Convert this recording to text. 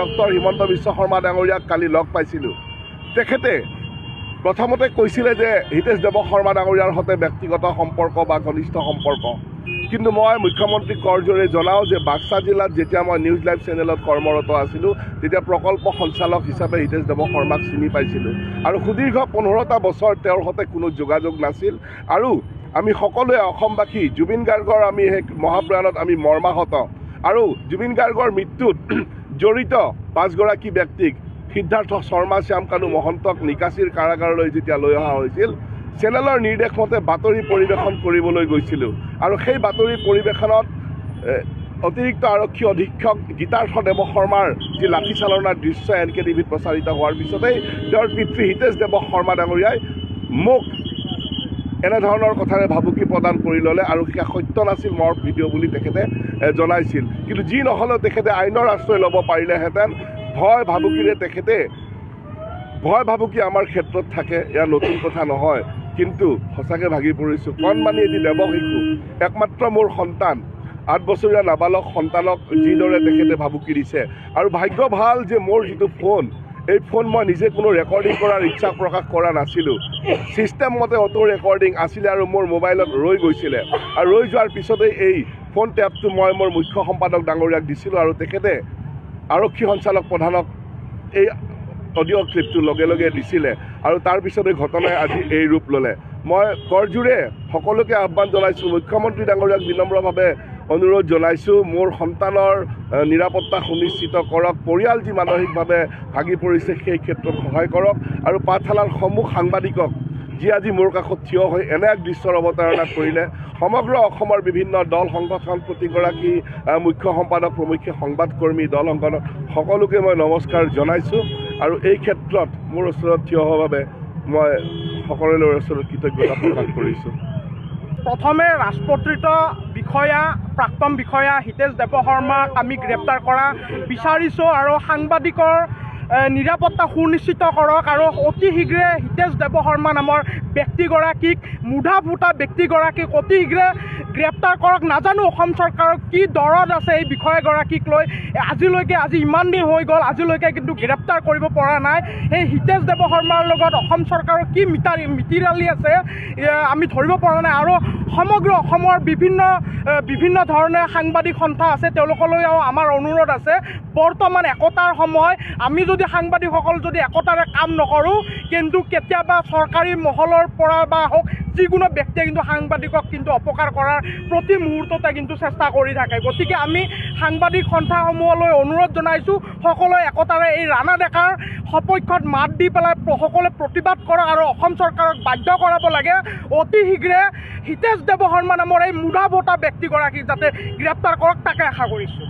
Doctor Himanta Biswa Sarma ডাঙৰীয়াক কালি লগ পাইছিলোঁ। তেখেতে প্ৰথমতে কৈছিলে যে হিতেশ দেৱ শৰ্মা ডাঙৰীয়াৰ সৈতে ব্যক্তিগত সম্পৰ্ক বা ঘনিষ্ঠ সম্পৰ্ক, কিন্তু মই মুখ্যমন্ত্ৰী কৰজোৰে জনাওঁ যে বাক্সা জিলাত যেতিয়া মই নিউজ লাইভ চেনেলত কৰ্মৰত আছিলোঁ তেতিয়া প্ৰকল্প সঞ্চালক হিচাপে হিতেশ দেৱ শৰ্মাক চিনি পাইছিলোঁ আৰু সুদীৰ্ঘ 15টা বছৰ তেওঁৰ সৈতে কোনো যোগাযোগ নাছিল। আৰু আমি সকলোৱে অসমবাসী জুবিন গাৰ্গৰ আমি সেই মহাপ্ৰয়াণত আমি মৰ্মাহত আৰু জুবিন গাৰ্গৰ মৃত্যুত জড়িত 5গৰাকী ব্যক্তিক সিদ্ধাৰ্থ শৰ্মা, শ্যামকানু মহন্তক নিকাচীৰ কাৰাগাৰলৈ যেতিয়া লৈ অহা হৈছিল, চেনেলৰ নিৰ্দেশ মতে বাতৰি পৰিৱেশন কৰিবলৈ গৈছিলোঁ আৰু সেই বাতৰি পৰিৱেশনত অতিৰিক্ত আৰক্ষী অধীক্ষক গীতাৰ্থ দেৱ শৰ্মাৰ যি লাঠিচালনাৰ দৃশ্য NKTVত প্ৰচাৰিত হোৱাৰ পিছতেই তেওঁৰ পিতৃ হিতেশ দেৱ শৰ্মা ডাঙৰীয়াই মোক এনেধৰণৰ কথাৰে ভাবুকি প্ৰদান কৰি ল'লে আৰু সেয়া সত্য নাছিল, মোৰ ভিডিঅ' বুলি তেখেতে জনাইছিল। কিন্তু যি নহ'লেও তেখেতে আইনৰ আশ্ৰয় ল'ব পাৰিলেহেঁতেন। ভয় ভাবুকি আমাৰ ক্ষেত্ৰত থাকে, এয়া নতুন কথা নহয়, কিন্তু সঁচাকৈ ভাগি পৰিছোঁ। কণমানি এটি দেৱ শিশু, একমাত্ৰ মোৰ সন্তান, 8 বছৰীয়া নাবালক সন্তানক যিদৰে তেখেতে ভাবুকি দিছে। আৰু ভাগ্য ভাল যে মোৰ যিটো ফোন, এই ফোন মই নিজে কোনো ৰেকৰ্ডিং কৰাৰ ইচ্ছা প্ৰকাশ কৰা নাছিলোঁ। ছিষ্টেম মতে অটো ৰেকৰ্ডিং আছিলে আৰু মোৰ মোবাইলত ৰৈ গৈছিলে আৰু ৰৈ যোৱাৰ পিছতেই এই ফোন টেপটো মই মোৰ মুখ্য সম্পাদক ডাঙৰীয়াক দিছিলোঁ আৰু তেখেতে আৰক্ষী সঞ্চালক প্ৰধানক এই অডিঅ' ক্লিপটো লগে লগে দিছিলে আৰু তাৰপিছতে ঘটনাই আজি এই ৰূপ ল'লে। মই কৰজোৰে সকলোকে আহ্বান জনাইছোঁ, মুখ্যমন্ত্ৰী ডাঙৰীয়াক বিনম্ৰভাৱে অনুৰোধ জনাইছোঁ, মোৰ সন্তানৰ নিৰাপত্তা সুনিশ্চিত কৰক। পৰিয়াল যি মানসিকভাৱে ভাগি পৰিছে সেই ক্ষেত্ৰত সহায় কৰক আৰু পাঠশালাৰ সমূহ সাংবাদিকক যি আজি মোৰ কাষত থিয় হৈ এনে এক দৃশ্যৰ অৱতাৰণা কৰিলে, সমগ্ৰ অসমৰ বিভিন্ন দল সংগঠন, প্ৰতিগৰাকী মুখ্য সম্পাদক, প্ৰমুখ্য সংবাদকৰ্মী, দল সংগঠন সকলোকে মই নমস্কাৰ জনাইছোঁ আৰু এই ক্ষেত্ৰত মোৰ ওচৰত থিয় হোৱাৰ বাবে মই সকলোৰে ওচৰত কৃতজ্ঞতা প্ৰকাশ কৰিছোঁ। প্ৰথমে ৰাজপত্ৰিত বিষয়া, প্ৰাক্তন বিষয়া হিতেশ দেৱ শৰ্মাক আমি গ্ৰেপ্তাৰ কৰা বিচাৰিছোঁ আৰু সাংবাদিকৰ নিৰাপত্তা সুনিশ্চিত কৰক আৰু অতি শীঘ্ৰে হিতেশ দেৱ শৰ্মা নামৰ ব্যক্তিগৰাকীক, মুধা ফুটা ব্যক্তিগৰাকীক অতি শীঘ্ৰে গ্ৰেপ্তাৰ কৰক। নাজানো অসম চৰকাৰৰ কি দৰদ আছে এই বিষয়াগৰাকীক লৈ, আজি ইমান দিন হৈ গ'ল, আজিলৈকে কিন্তু গ্ৰেপ্তাৰ কৰিব পৰা নাই। সেই হিতেশ দেৱ শৰ্মাৰ লগত অসম চৰকাৰৰ কি মিতিৰালি আছে আমি ধৰিব পৰা নাই আৰু সমগ্ৰ অসমৰ বিভিন্ন ধৰণে সাংবাদিক সন্থা আছে, তেওঁলোকলৈও আমাৰ অনুৰোধ আছে, বৰ্তমান একতাৰ সময়, আমি যদি সাংবাদিকসকল যদি একতাৰে কাম নকৰোঁ কিন্তু কেতিয়াবা চৰকাৰী মহলৰ পৰা বা হওক যিকোনো ব্যক্তিয়ে কিন্তু সাংবাদিকক কিন্তু অপকাৰ কৰাৰ প্ৰতি মুহূৰ্ততে কিন্তু চেষ্টা কৰি থাকে। গতিকে আমি সাংবাদিক সন্থাসমূহলৈ অনুৰোধ জনাইছোঁ, সকলোৱে একতাৰে এই ৰাণা ডেকাৰ সপক্ষত মাত দি পেলাই সকলোৱে প্ৰতিবাদ কৰক আৰু অসম চৰকাৰক বাধ্য কৰাব লাগে অতি শীঘ্ৰে হিতেশ দেৱ শৰ্মা নামৰ এই মুধা ভটা ব্যক্তিগৰাকীক যাতে গ্ৰেপ্তাৰ কৰক, তাকে আশা কৰিছোঁ।